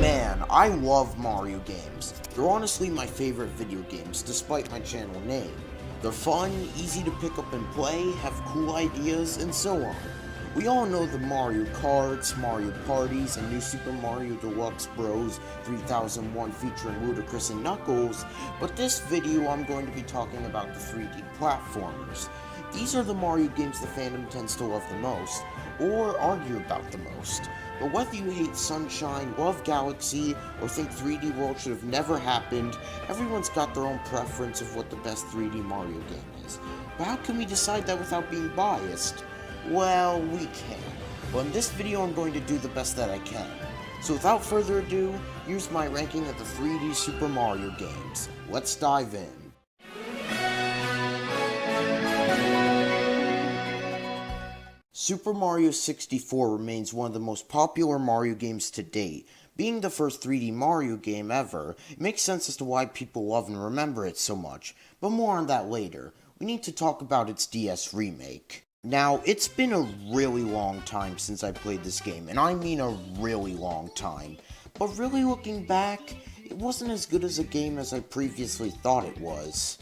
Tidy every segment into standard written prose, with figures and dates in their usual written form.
Man, I love Mario games. They're honestly my favorite video games, despite my channel name. They're fun, easy to pick up and play, have cool ideas, and so on. We all know the Mario Karts, Mario Parties, and New Super Mario Deluxe Bros. 3001 featuring Ludicrous and Knuckles, but this video I'm going to be talking about the 3D platformers. These are the Mario games the fandom tends to love the most, or argue about the most. But whether you hate Sunshine, love Galaxy, or think 3D World should have never happened, everyone's got their own preference of what the best 3D Mario game is. But how can we decide that without being biased? Well, we can. But in this video I'm going to do the best that I can. So without further ado, here's my ranking of the 3D Super Mario games. Let's dive in. Super Mario 64 remains one of the most popular Mario games to date. Being the first 3D Mario game ever, it makes sense as to why people love and remember it so much, but more on that later. We need to talk about its DS remake. Now, it's been a really long time since I played this game, and I mean a really long time. But really looking back, it wasn't as good as a game as I previously thought it was.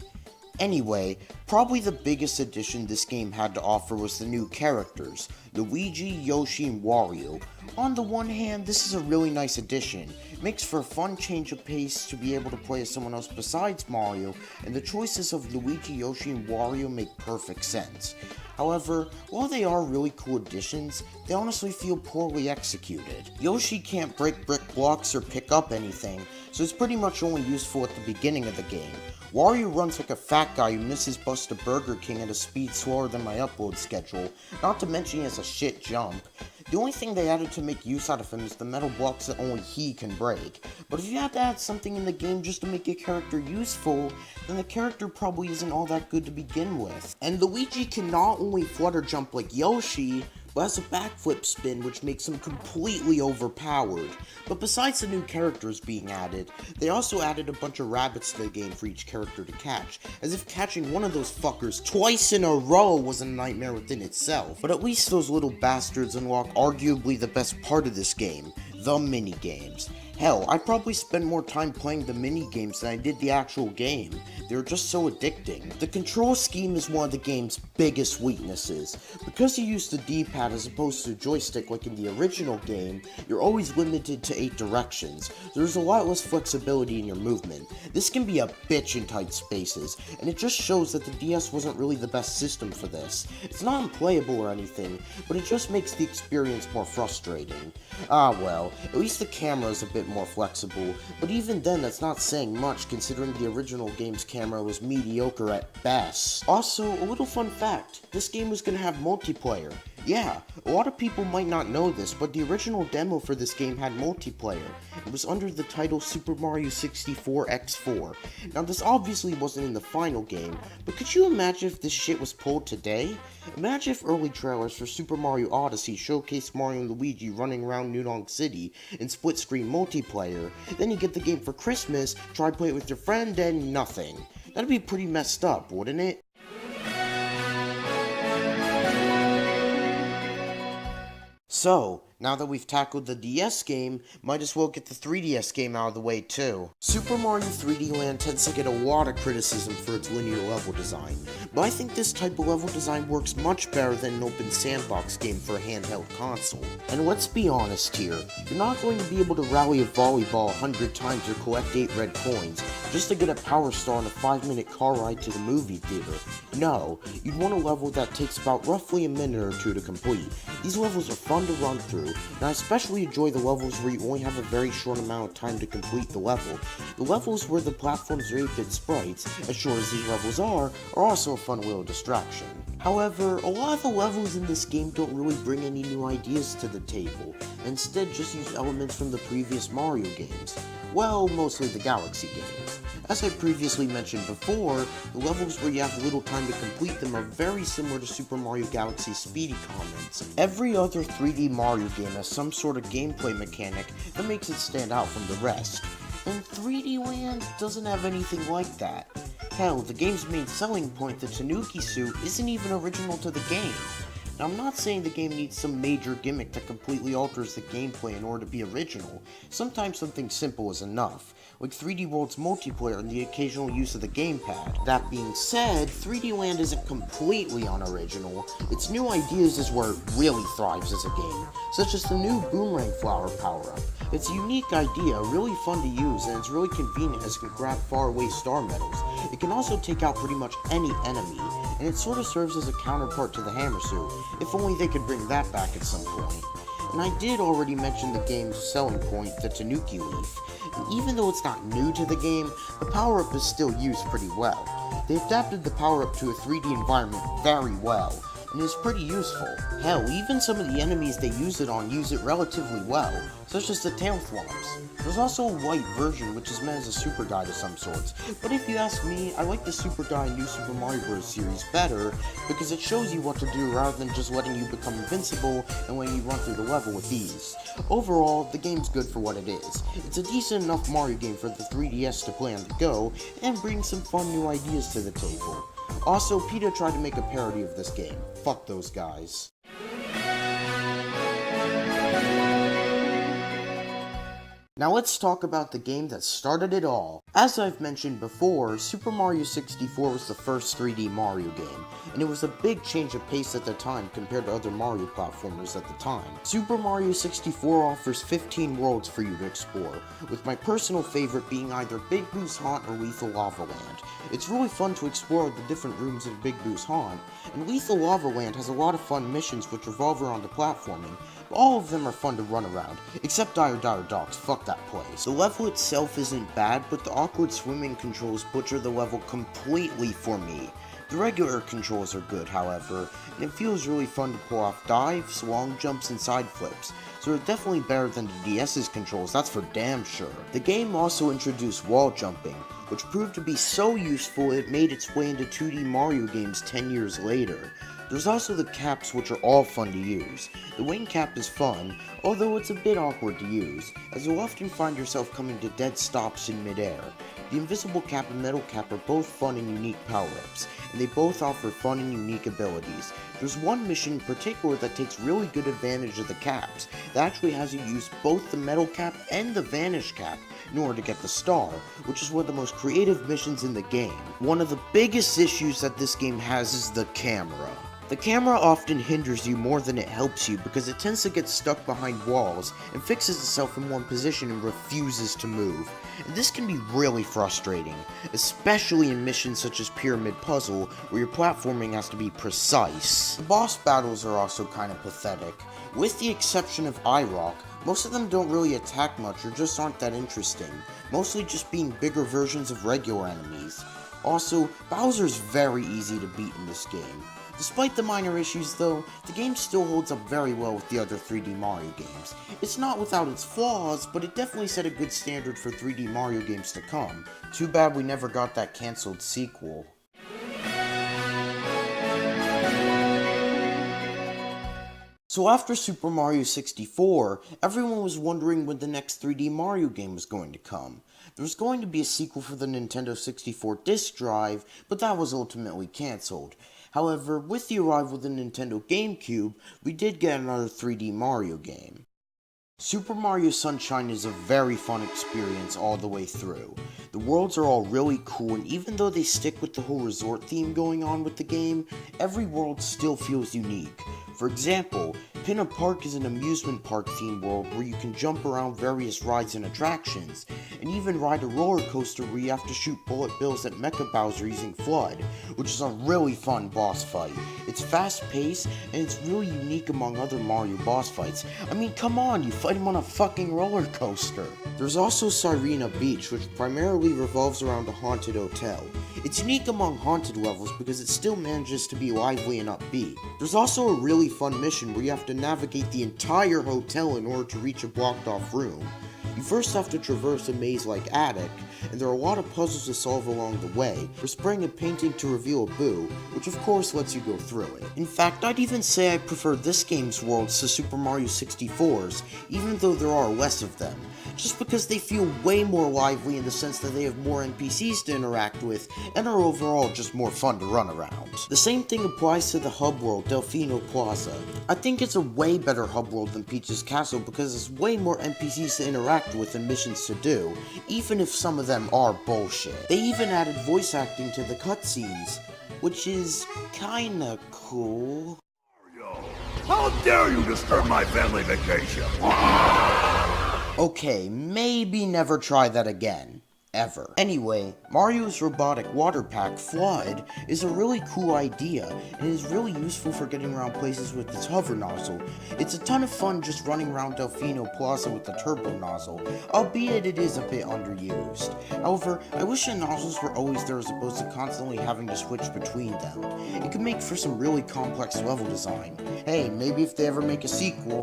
Anyway, probably the biggest addition this game had to offer was the new characters, Luigi, Yoshi, and Wario. On the one hand, this is a really nice addition. It makes for a fun change of pace to be able to play as someone else besides Mario, and the choices of Luigi, Yoshi, and Wario make perfect sense. However, while they are really cool additions, they honestly feel poorly executed. Yoshi can't break brick blocks or pick up anything, so it's pretty much only useful at the beginning of the game. Wario runs like a fat guy who misses bus to Burger King at a speed slower than my upload schedule, not to mention he has a shit jump. The only thing they added to make use out of him is the metal blocks that only he can break. But if you have to add something in the game just to make your character useful, then the character probably isn't all that good to begin with. And Luigi can not only flutter jump like Yoshi, but has a backflip spin which makes him completely overpowered. But besides the new characters being added, they also added a bunch of rabbits to the game for each character to catch, as if catching one of those fuckers twice in a row was a nightmare within itself. But at least those little bastards unlock arguably the best part of this game, the mini-games. Hell, I probably spend more time playing the mini-games than I did the actual game. They're just so addicting. The control scheme is one of the game's biggest weaknesses. Because you use the D-pad as opposed to joystick like in the original game, you're always limited to 8 directions. There's a lot less flexibility in your movement. This can be a bitch in tight spaces, and it just shows that the DS wasn't really the best system for this. It's not unplayable or anything, but it just makes the experience more frustrating. Ah well, at least the camera is a bit more flexible, but even then that's not saying much considering the original game's camera was mediocre at best. Also, a little fun fact, this game was gonna have multiplayer. Yeah, a lot of people might not know this, but the original demo for this game had multiplayer. It was under the title Super Mario 64 X4. Now this obviously wasn't in the final game, but could you imagine if this shit was pulled today? Imagine if early trailers for Super Mario Odyssey showcased Mario and Luigi running around New Donk City in split-screen multiplayer, then you get the game for Christmas, try play it with your friend, and nothing. That'd be pretty messed up, wouldn't it? So, now that we've tackled the DS game, might as well get the 3DS game out of the way too. Super Mario 3D Land tends to get a lot of criticism for its linear level design, but I think this type of level design works much better than an open sandbox game for a handheld console. And let's be honest here, you're not going to be able to rally a volleyball 100 times or collect 8 red coins just to get a power star on a 5-minute car ride to the movie theater. No, you'd want a level that takes about roughly a minute or two to complete. These levels are fun to run through, and I especially enjoy the levels where you only have a very short amount of time to complete the level. The levels where the platforms are 8-bit sprites, as short as these levels are also a fun little distraction. However, a lot of the levels in this game don't really bring any new ideas to the table, and instead just use elements from the previous Mario games. Well, mostly the Galaxy games. As I previously mentioned before, the levels where you have little time to complete them are very similar to Super Mario Galaxy's Speedy Comments. Every other 3D Mario game has some sort of gameplay mechanic that makes it stand out from the rest, and 3D Land doesn't have anything like that. Hell, the game's main selling point, the Tanuki suit, isn't even original to the game. Now, I'm not saying the game needs some major gimmick that completely alters the gameplay in order to be original. Sometimes something simple is enough, like 3D World's multiplayer and the occasional use of the gamepad. That being said, 3D Land isn't completely unoriginal. Its new ideas is where it really thrives as a game, such as the new Boomerang Flower power-up. It's a unique idea, really fun to use, and it's really convenient as it can grab faraway star medals. It can also take out pretty much any enemy, and it sort of serves as a counterpart to the hammer suit, if only they could bring that back at some point. And I did already mention the game's selling point, the Tanuki Leaf, and even though it's not new to the game, the power-up is still used pretty well. They adapted the power-up to a 3D environment very well, and is pretty useful. Hell, even some of the enemies they use it on use it relatively well, such as the tail thwomps. There's also a white version which is meant as a super guide of some sorts, but if you ask me, I like the super guide in New Super Mario Bros. Series better because it shows you what to do rather than just letting you become invincible and letting you run through the level with ease. Overall, the game's good for what it is. It's a decent enough Mario game for the 3DS to play on the go, and brings some fun new ideas to the table. Also, PETA tried to make a parody of this game. Fuck those guys. Now let's talk about the game that started it all. As I've mentioned before, Super Mario 64 was the first 3D Mario game, and it was a big change of pace at the time compared to other Mario platformers at the time. Super Mario 64 offers 15 worlds for you to explore, with my personal favorite being either Big Boo's Haunt or Lethal Lava Land. It's really fun to explore the different rooms in Big Boo's Haunt, and Lethal Lava Land has a lot of fun missions which revolve around the platforming, but all of them are fun to run around, except Dire Docks, fuck that place. The level itself isn't bad, but the awkward swimming controls butcher the level completely for me. The regular controls are good, however, and it feels really fun to pull off dives, long jumps, and side flips, so it's definitely better than the DS's controls, that's for damn sure. The game also introduced wall jumping, which proved to be so useful it made its way into 2D Mario games 10 years later. There's also the caps, which are all fun to use. The wing cap is fun, although it's a bit awkward to use, as you'll often find yourself coming to dead stops in midair. The invisible cap and metal cap are both fun and unique power-ups, and they both offer fun and unique abilities. There's one mission in particular that takes really good advantage of the caps, that actually has you use both the metal cap and the vanish cap in order to get the star, which is one of the most creative missions in the game. One of the biggest issues that this game has is the camera. The camera often hinders you more than it helps you because it tends to get stuck behind walls and fixes itself in one position and refuses to move. And this can be really frustrating, especially in missions such as Pyramid Puzzle, where your platforming has to be precise. The boss battles are also kind of pathetic. With the exception of iRock, most of them don't really attack much or just aren't that interesting, mostly just being bigger versions of regular enemies. Also, Bowser's very easy to beat in this game. Despite the minor issues though, the game still holds up very well with the other 3D Mario games. It's not without its flaws, but it definitely set a good standard for 3D Mario games to come. Too bad we never got that cancelled sequel. So after Super Mario 64, everyone was wondering when the next 3D Mario game was going to come. There was going to be a sequel for the Nintendo 64 disk drive, but that was ultimately cancelled. However, with the arrival of the Nintendo GameCube, we did get another 3D Mario game. Super Mario Sunshine is a very fun experience all the way through. The worlds are all really cool, and even though they stick with the whole resort theme going on with the game, every world still feels unique. For example, Pinna Park is an amusement park themed world where you can jump around various rides and attractions, and even ride a roller coaster where you have to shoot bullet bills at Mecha Bowser using Flood, which is a really fun boss fight. It's fast paced, and it's really unique among other Mario boss fights. I mean, come on, you fight him on a fucking roller coaster. There's also Sirena Beach, which primarily revolves around a haunted hotel. It's unique among haunted levels because it still manages to be lively and upbeat. There's also a really fun mission where you have to navigate the entire hotel in order to reach a blocked off room. You first have to traverse a maze-like attic, and there are a lot of puzzles to solve along the way. We're spraying a painting to reveal a boo, which of course lets you go through it. In fact, I'd even say I prefer this game's worlds to Super Mario 64's, even though there are less of them. just because they feel way more lively in the sense that they have more NPCs to interact with and are overall just more fun to run around. The same thing applies to the hub world, Delfino Plaza. I think it's a way better hub world than Peach's Castle because there's way more NPCs to interact with and missions to do, even if some of them are bullshit. They even added voice acting to the cutscenes, which is kinda cool. How dare you disturb my family vacation? Okay, maybe never try that again. Ever. Anyway, Mario's robotic water pack, Flood, is a really cool idea, and is really useful for getting around places with its hover nozzle. It's a ton of fun just running around Delfino Plaza with the turbo nozzle, albeit it is a bit underused. However, I wish the nozzles were always there as opposed to constantly having to switch between them. It could make for some really complex level design. Hey, maybe if they ever make a sequel...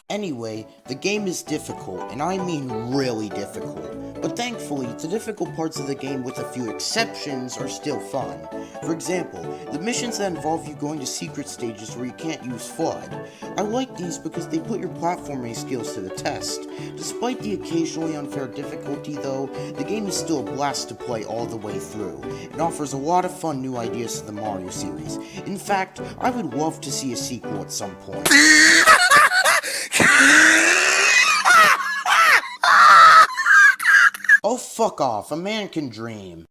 Anyway, the game is difficult, and I mean really difficult. But thankfully, the difficult parts of the game, with a few exceptions, are still fun. For example, the missions that involve you going to secret stages where you can't use Flood. I like these because they put your platforming skills to the test. Despite the occasionally unfair difficulty though, the game is still a blast to play all the way through. It offers a lot of fun new ideas to the Mario series. In fact, I would love to see a sequel at some point. Oh, fuck off. A man can dream.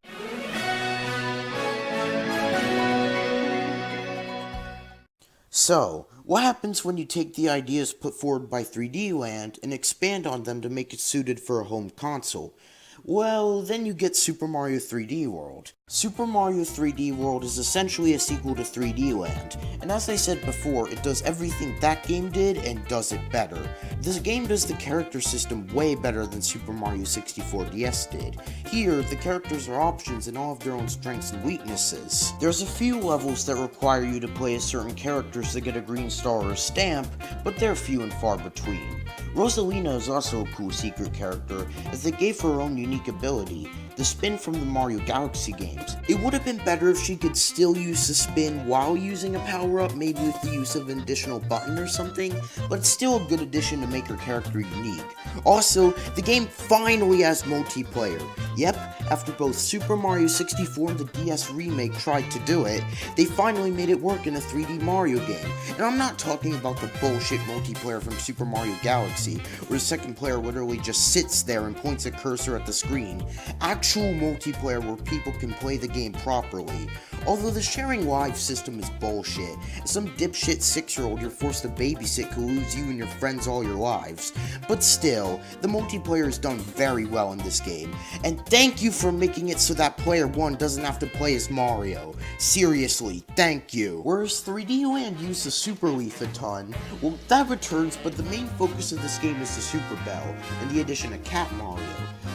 So, what happens when you take the ideas put forward by 3D Land and expand on them to make it suited for a home console? Well, then you get Super Mario 3D World. Super Mario 3D World is essentially a sequel to 3D Land, and as I said before, it does everything that game did and does it better. This game does the character system way better than Super Mario 64 DS did. Here, the characters are options and all have their own strengths and weaknesses. There's a few levels that require you to play as certain characters to get a green star or a stamp, but they're few and far between. Rosalina is also a cool secret character, as they gave her own unique ability, the spin from the Mario Galaxy games. It would have been better if she could still use the spin while using a power-up, maybe with the use of an additional button or something, but it's still a good addition to make her character unique. Also, the game finally has multiplayer. Yep, after both Super Mario 64 and the DS remake tried to do it, they finally made it work in a 3D Mario game. And I'm not talking about the bullshit multiplayer from Super Mario Galaxy, where the second player literally just sits there and points a cursor at the screen. Actual multiplayer where people can play the game properly. Although the sharing live system is bullshit. Some dipshit 6-year-old you're forced to babysit could lose you and your friends all your lives. But still, the multiplayer is done very well in this game. And thank you for making it so that player 1 doesn't have to play as Mario. Seriously, thank you. Whereas 3D Land used the Super Leaf a ton, well, that returns, but the main focus of this game is the Super Bell, and the addition of Cat Mario.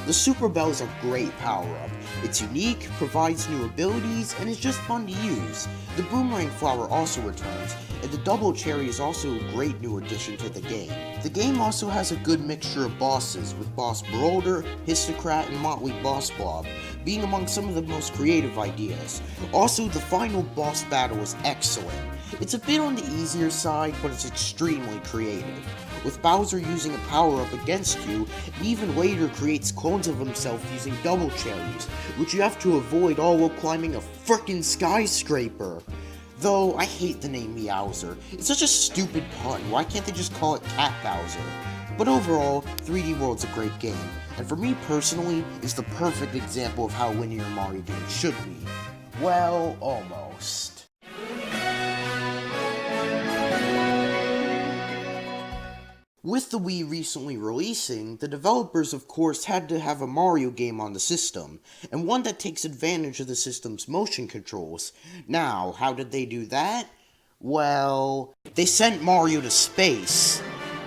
The Super Bell is a great power-up. It's unique, provides new abilities, and is just fun to use. The Boomerang Flower also returns, and the Double Cherry is also a great new addition to the game. The game also has a good mixture of bosses, with Boss Brolder, Histocrat, and Motley Boss Blob being among some of the most creative ideas. Also, the final boss battle is excellent. It's a bit on the easier side, but it's extremely creative, with Bowser using a power-up against you, and even later creates clones of himself using Double Cherries, which you have to avoid all while climbing a frickin' skyscraper. Though, I hate the name Meowser. It's such a stupid pun, why can't they just call it Cat Bowser? But overall, 3D World's a great game, and for me personally, is the perfect example of how a linear Mario game should be. Well, almost. With the Wii recently releasing, the developers of course had to have a Mario game on the system, and one that takes advantage of the system's motion controls. Now, how did they do that? Well, they sent Mario to space.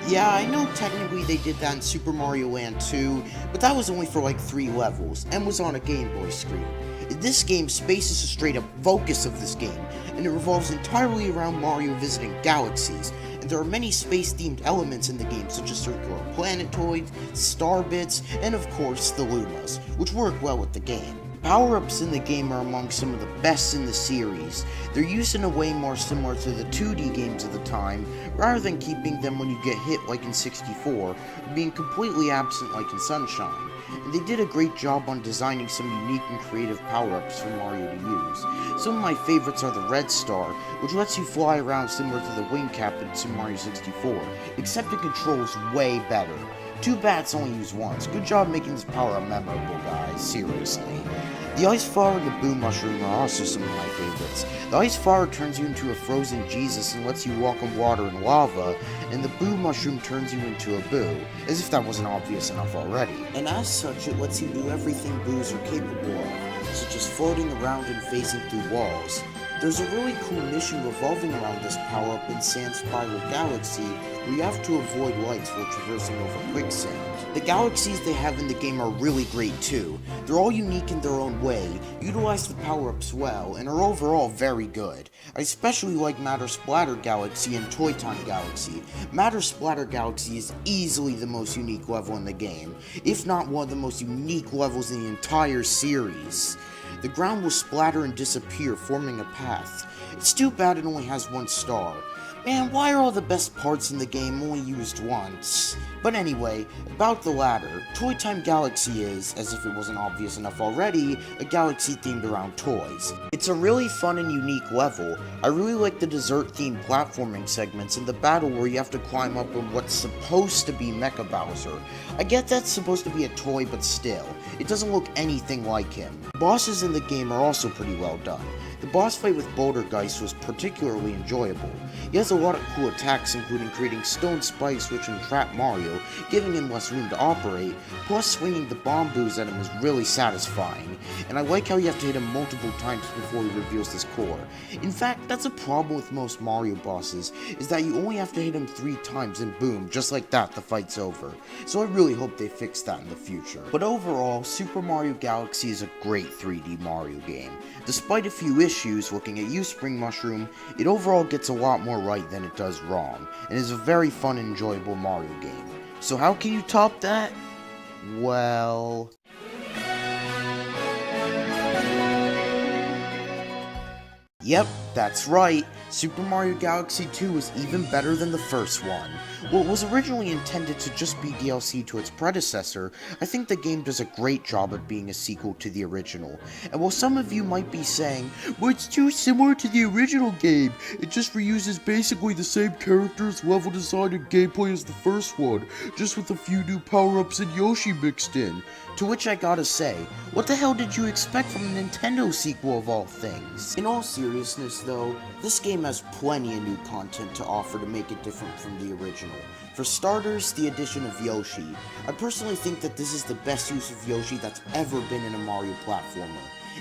Yeah, I know technically they did that in Super Mario Land 2, but that was only for like 3 levels, and was on a Game Boy screen. In this game, space is a straight up focus of this game, and it revolves entirely around Mario visiting galaxies, and there are many space-themed elements in the game such as circular planetoids, star bits, and of course the Lumas, which work well with the game. power-ups in the game are among some of the best in the series. They're used in a way more similar to the 2D games of the time, rather than keeping them when you get hit like in 64, or being completely absent like in Sunshine. And they did a great job on designing some unique and creative power-ups for Mario to use. Some of my favorites are the Red Star, which lets you fly around similar to the Wing Cap in Super Mario 64, except it controls way better. Too bad it's only used once. Good job making this power-up memorable, guys, seriously. The Ice Flower and the Boo Mushroom are also some of my favorites. The Ice Flower turns you into a frozen Jesus and lets you walk on water and lava, and the Boo Mushroom turns you into a Boo, as if that wasn't obvious enough already. And as such, it lets you do everything Boos are capable of, such as floating around and phasing through walls. There's a really cool mission revolving around this power-up in Sand Spiral Galaxy, where you have to avoid lights while traversing over quicksand. The galaxies they have in the game are really great too. They're all unique in their own way, utilize the power-ups well, and are overall very good. I especially like Matter Splatter Galaxy and Toy Time Galaxy. Matter Splatter Galaxy is easily the most unique level in the game, if not one of the most unique levels in the entire series. The ground will splatter and disappear, forming a path. It's too bad it only has 1 star. Man, why are all the best parts in the game only used once? But anyway, about the latter, Toy Time Galaxy is, as if it wasn't obvious enough already, a galaxy themed around toys. It's a really fun and unique level. I really like the dessert-themed platforming segments and the battle where you have to climb up on what's supposed to be Mecha Bowser. I get that's supposed to be a toy, but still, it doesn't look anything like him. Bosses in the game are also pretty well done. The boss fight with Bouldergeist was particularly enjoyable. He has a lot of cool attacks, including creating stone spikes which entrap Mario, giving him less room to operate, plus swinging the bomb boos at him is really satisfying, and I like how you have to hit him multiple times before he reveals his core. In fact, that's a problem with most Mario bosses, is that you only have to hit him 3 times and boom, just like that, the fight's over. So I really hope they fix that in the future. But overall, Super Mario Galaxy is a great 3D Mario game. Despite a few issues looking at you, Spring Mushroom, it overall gets a lot more right than it does wrong, and is a very fun and enjoyable Mario game. So how can you top that? Well... Yep, that's right. Super Mario Galaxy 2 is even better than the first one. While it was originally intended to just be DLC to its predecessor, I think the game does a great job at being a sequel to the original. And while some of you might be saying, well, it's too similar to the original game, it just reuses basically the same characters, level design, and gameplay as the first one, just with a few new power-ups and Yoshi mixed in. To which I gotta say, what the hell did you expect from a Nintendo sequel of all things? In all seriousness though, this game has plenty of new content to offer to make it different from the original. For starters, the addition of Yoshi. I personally think that this is the best use of Yoshi that's ever been in a Mario platformer.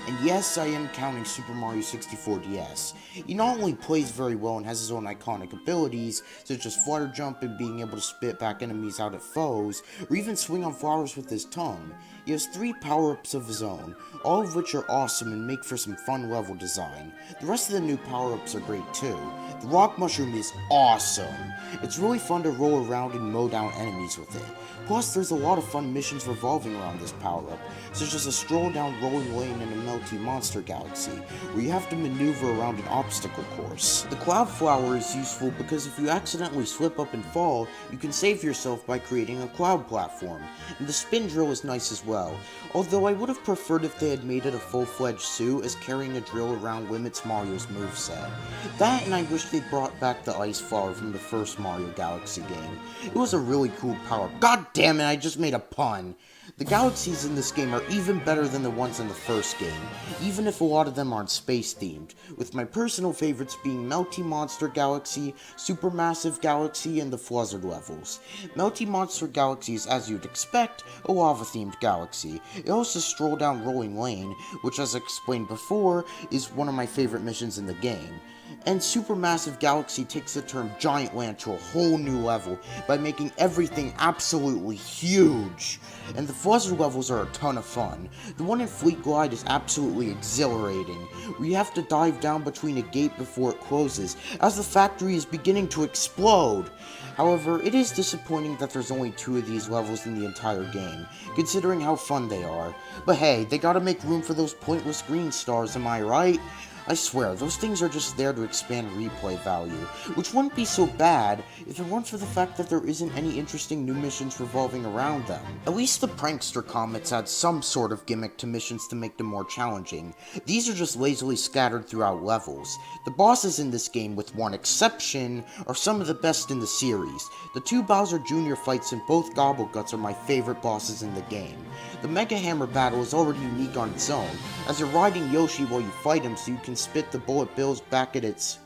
And yes, I am counting Super Mario 64 DS. He not only plays very well and has his own iconic abilities, such as flutter jump and being able to spit back enemies out at foes, or even swing on flowers with his tongue. He has 3 power-ups of his own, all of which are awesome and make for some fun level design. The rest of the new power-ups are great too. The Rock Mushroom is awesome. It's really fun to roll around and mow down enemies with it. Plus, there's a lot of fun missions revolving around this power-up, such as a stroll down Rolling Lane in a Melty Monster Galaxy, where you have to maneuver around an obstacle course. The Cloud Flower is useful because if you accidentally slip up and fall, you can save yourself by creating a cloud platform. And the Spin Drill is nice as well, although I would have preferred if they had made it a full-fledged suit, as carrying a drill around limits Mario's moveset. That, and I wish they brought back the Ice Flower from the first Mario Galaxy game. It was a really cool power. God damn it, I just made a pun! The galaxies in this game are even better than the ones in the first game, even if a lot of them aren't space-themed, with my personal favorites being Melty Monster Galaxy, Supermassive Galaxy, and the Fluzzard levels. Melty Monster Galaxy is, as you'd expect, a lava-themed galaxy. It also stroll down Rolling Lane, which, as explained before, is one of my favorite missions in the game. And Supermassive Galaxy takes the term Giant Land to a whole new level by making everything absolutely huge. And the Fuzzer levels are a ton of fun. The one in Fleet Glide is absolutely exhilarating, where you have to dive down between a gate before it closes, as the factory is beginning to explode. However, it is disappointing that there's only 2 of these levels in the entire game, considering how fun they are. But hey, they gotta make room for those pointless green stars, am I right? I swear, those things are just there to expand replay value, which wouldn't be so bad if it weren't for the fact that there isn't any interesting new missions revolving around them. At least the Prankster Comets add some sort of gimmick to missions to make them more challenging. These are just lazily scattered throughout levels. The bosses in this game, with one exception, are some of the best in the series. The 2 Bowser Jr. fights in both Gobbleguts are my favorite bosses in the game. The Mega Hammer battle is already unique on its own, as you're riding Yoshi while you fight him so you can spit the bullet bills back at its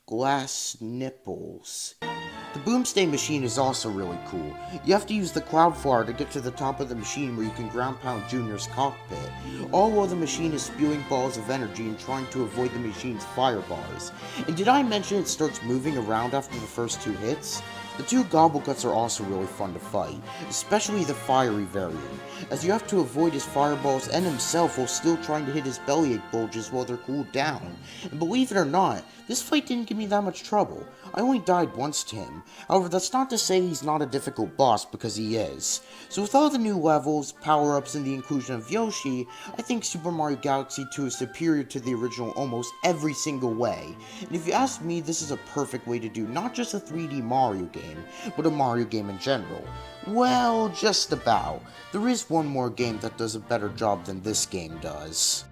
glass nipples. The Boomstay machine is also really cool. You have to use the Cloudflower to get to the top of the machine where you can ground pound Junior's cockpit, all while the machine is spewing balls of energy and trying to avoid the machine's fire bars. And did I mention it starts moving around after the first 2 hits? The 2 Gobbleguts are also really fun to fight, especially the fiery variant, as you have to avoid his fireballs and himself while still trying to hit his bellyache bulges while they're cooled down. And believe it or not, this fight didn't give me that much trouble. I only died once to him. However, that's not to say he's not a difficult boss, because he is. So with all the new levels, power-ups, and the inclusion of Yoshi, I think Super Mario Galaxy 2 is superior to the original almost every single way. And if you ask me, this is a perfect way to do not just a 3D Mario game, but a Mario game in general. Well, just about. There is one more game that does a better job than this game does.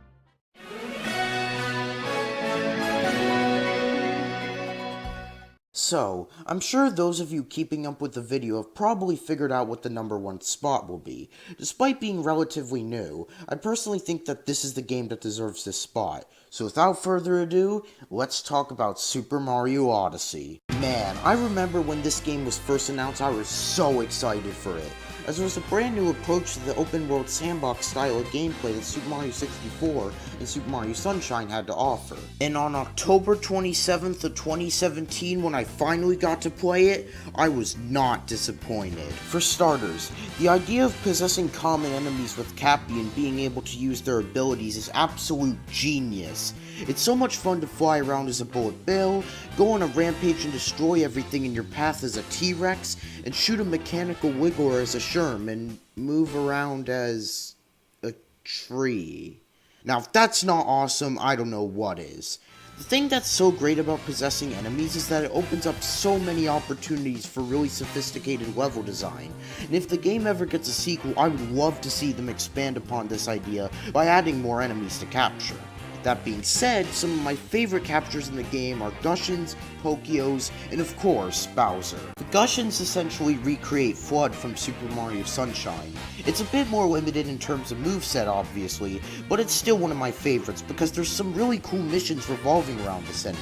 So, I'm sure those of you keeping up with the video have probably figured out what the number 1 spot will be. Despite being relatively new, I personally think that this is the game that deserves this spot. So without further ado, let's talk about Super Mario Odyssey. Man, I remember when this game was first announced, I was so excited for it, as it was a brand new approach to the open world sandbox style of gameplay that Super Mario 64 and Super Mario Sunshine had to offer. And on October 27th of 2017, when I finally got to play it, I was not disappointed. For starters, the idea of possessing common enemies with Cappy and being able to use their abilities is absolute genius. It's so much fun to fly around as a Bullet Bill, go on a rampage and destroy everything in your path as a T-Rex, and shoot a mechanical wiggler as a Sherm, and move around as a tree. Now, if that's not awesome, I don't know what is. The thing that's so great about possessing enemies is that it opens up so many opportunities for really sophisticated level design, and if the game ever gets a sequel, I would love to see them expand upon this idea by adding more enemies to capture. That being said, some of my favorite captures in the game are Gushins, Pokios, and of course, Bowser. The Gushins essentially recreate FLUDD from Super Mario Sunshine. It's a bit more limited in terms of moveset obviously, but it's still one of my favorites because there's some really cool missions revolving around this enemy,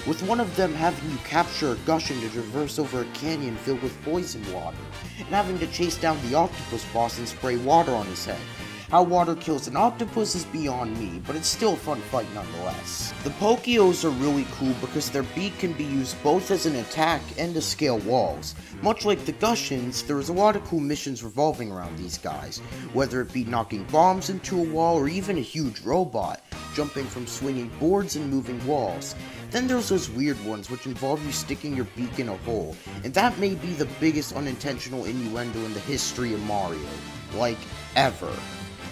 with one of them having you capture a Gushin to traverse over a canyon filled with poison water, and having to chase down the octopus boss and spray water on his head. How water kills an octopus is beyond me, but it's still a fun fight nonetheless. The Pokios are really cool because their beak can be used both as an attack and to scale walls. Much like the Gushins, there is a lot of cool missions revolving around these guys, whether it be knocking bombs into a wall or even a huge robot, jumping from swinging boards and moving walls. Then there's those weird ones which involve you sticking your beak in a hole, and that may be the biggest unintentional innuendo in the history of Mario. Like, ever.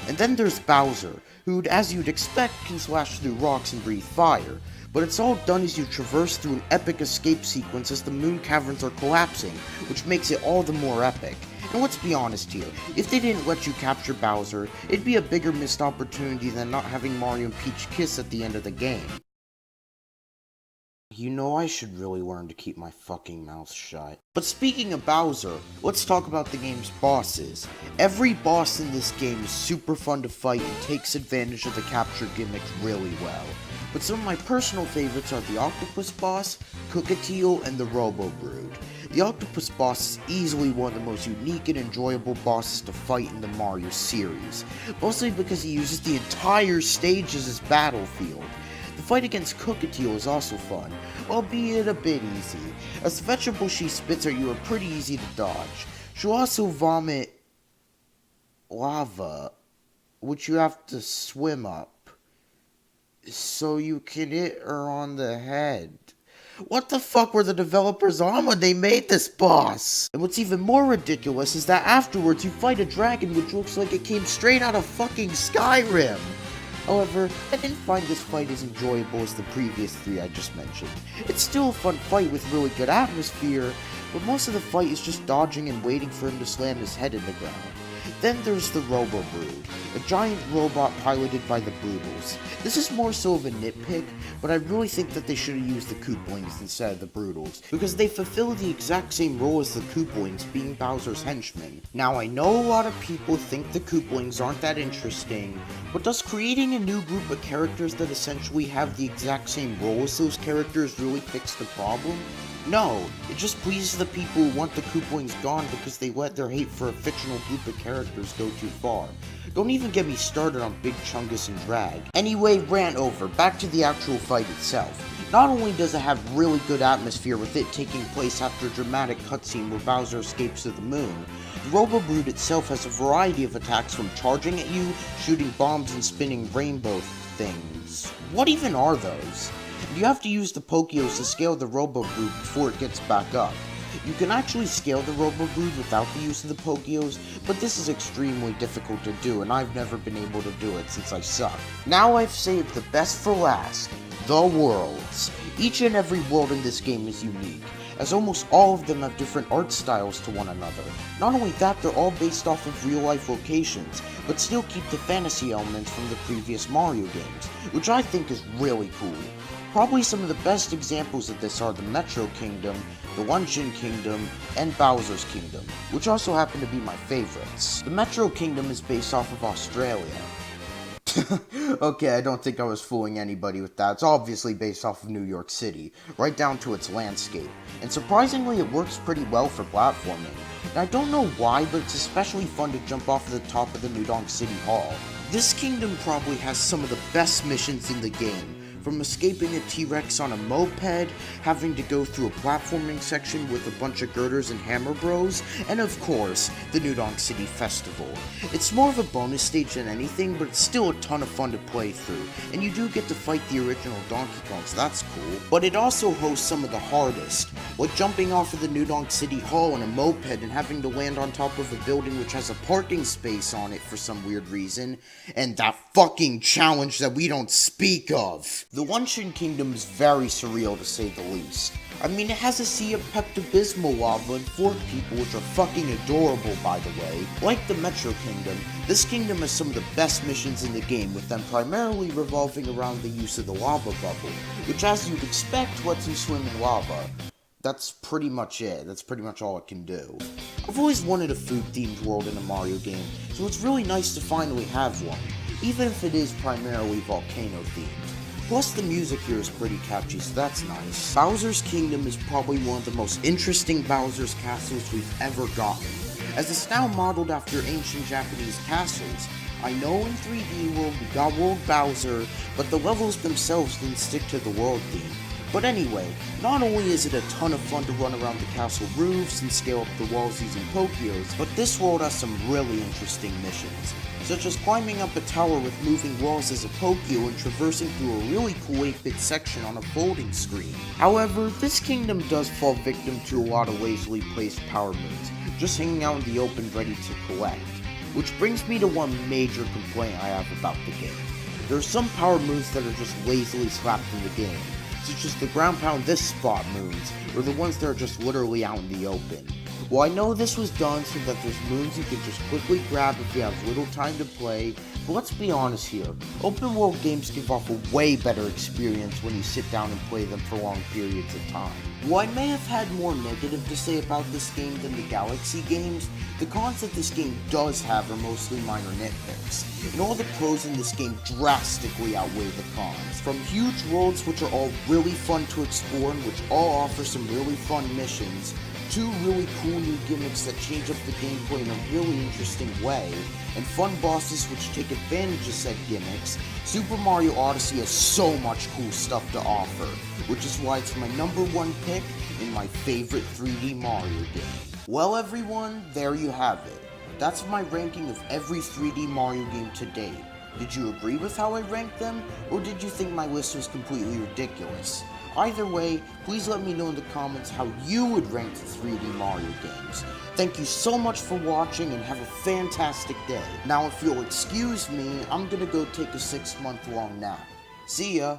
And then there's Bowser, who, as you'd expect, can slash through rocks and breathe fire, but it's all done as you traverse through an epic escape sequence as the moon caverns are collapsing, which makes it all the more epic. And let's be honest here, if they didn't let you capture Bowser, it'd be a bigger missed opportunity than not having Mario and Peach kiss at the end of the game. You know, I should really learn to keep my fucking mouth shut. But speaking of Bowser, let's talk about the game's bosses. Every boss in this game is super fun to fight and takes advantage of the capture gimmick really well. But some of my personal favorites are the Octopus Boss, Cookatiel, and the Robo Brood. The Octopus Boss is easily one of the most unique and enjoyable bosses to fight in the Mario series, mostly because he uses the entire stage as his battlefield. The fight against Cookatiel is also fun, albeit a bit easy, as the vegetables she spits at you are pretty easy to dodge. She'll also vomit lava, which you have to swim up, so you can hit her on the head. What the fuck were the developers on when they made this boss? And what's even more ridiculous is that afterwards you fight a dragon which looks like it came straight out of fucking Skyrim. However, I didn't find this fight as enjoyable as the previous 3 I just mentioned. It's still a fun fight with really good atmosphere, but most of the fight is just dodging and waiting for him to slam his head in the ground. Then there's the Robo Brood, a giant robot piloted by the Broodals. This is more so of a nitpick, but I really think that they should have used the Koopalings instead of the Broodals, because they fulfill the exact same role as the Koopalings, being Bowser's henchmen. Now I know a lot of people think the Koopalings aren't that interesting, but does creating a new group of characters that essentially have the exact same role as those characters really fix the problem? No, it just pleases the people who want the Koopalings gone because they let their hate for a fictional group of characters go too far. Don't even get me started on Big Chungus and Drag. Anyway, rant over, back to the actual fight itself. Not only does it have really good atmosphere with it taking place after a dramatic cutscene where Bowser escapes to the moon, the Robo Brood itself has a variety of attacks from charging at you, shooting bombs, and spinning rainbow things. What even are those? You have to use the Pokeos to scale the Robo Brood before it gets back up. You can actually scale the Robo Brood without the use of the Pokeos, but this is extremely difficult to do, and I've never been able to do it since I suck. Now I've saved the best for last, the worlds. Each and every world in this game is unique, as almost all of them have different art styles to one another. Not only that, they're all based off of real-life locations, but still keep the fantasy elements from the previous Mario games, which I think is really cool. Probably some of the best examples of this are the Metro Kingdom, the Luncheon Kingdom, and Bowser's Kingdom, which also happen to be my favorites. The Metro Kingdom is based off of Australia. Okay, I don't think I was fooling anybody with that. It's obviously based off of New York City, right down to its landscape. And surprisingly, it works pretty well for platforming. And I don't know why, but it's especially fun to jump off the top of the New Donk City Hall. This kingdom probably has some of the best missions in the game. From escaping a T-Rex on a moped, having to go through a platforming section with a bunch of girders and hammer bros, and of course, the New Donk City Festival. It's more of a bonus stage than anything, but it's still a ton of fun to play through, and you do get to fight the original Donkey Kong, so that's cool. But it also hosts some of the hardest, like jumping off of the New Donk City Hall on a moped and having to land on top of a building which has a parking space on it for some weird reason, and that fucking challenge that we don't speak of. The Luncheon Kingdom is very surreal to say the least. I mean, it has a sea of Pepto-Bismol lava and fork people, which are fucking adorable, by the way. Like the Metro Kingdom, this kingdom has some of the best missions in the game, with them primarily revolving around the use of the lava bubble, which, as you'd expect, lets you swim in lava. That's pretty much it. That's pretty much all it can do. I've always wanted a food-themed world in a Mario game, so it's really nice to finally have one, even if it is primarily volcano-themed. Plus, the music here is pretty catchy, so that's nice. Bowser's Kingdom is probably one of the most interesting Bowser's castles we've ever gotten, as it's now modeled after ancient Japanese castles. I know in 3D World we got World Bowser, but the levels themselves didn't stick to the world theme. But anyway, not only is it a ton of fun to run around the castle roofs and scale up the walls using Pokeos, but this world has some really interesting missions, such as climbing up a tower with moving walls as a Pokeo and traversing through a really cool 8-bit section on a folding screen. However, this kingdom does fall victim to a lot of lazily placed power moves, just hanging out in the open ready to collect. Which brings me to one major complaint I have about the game. There are some power moves that are just lazily slapped in the game, such as the ground pound this spot moves, or the ones that are just literally out in the open. Well, I know this was done so that there's moves you can just quickly grab if you have little time to play, but let's be honest here, open world games give off a way better experience when you sit down and play them for long periods of time. While I may have had more negative to say about this game than the Galaxy games, the cons that this game does have are mostly minor nitpicks, and all the pros in this game drastically outweigh the cons. From huge worlds which are all really fun to explore and which all offer some really fun missions, 2 really cool new gimmicks that change up the gameplay in a really interesting way, and fun bosses which take advantage of said gimmicks, Super Mario Odyssey has so much cool stuff to offer, which is why it's my #1 pick in my favorite 3D Mario game. Well everyone, there you have it. That's my ranking of every 3D Mario game to date. Did you agree with how I ranked them, or did you think my list was completely ridiculous? Either way, please let me know in the comments how you would rank the 3D Mario games. Thank you so much for watching and have a fantastic day. Now if you'll excuse me, I'm gonna go take a 6-month long nap. See ya!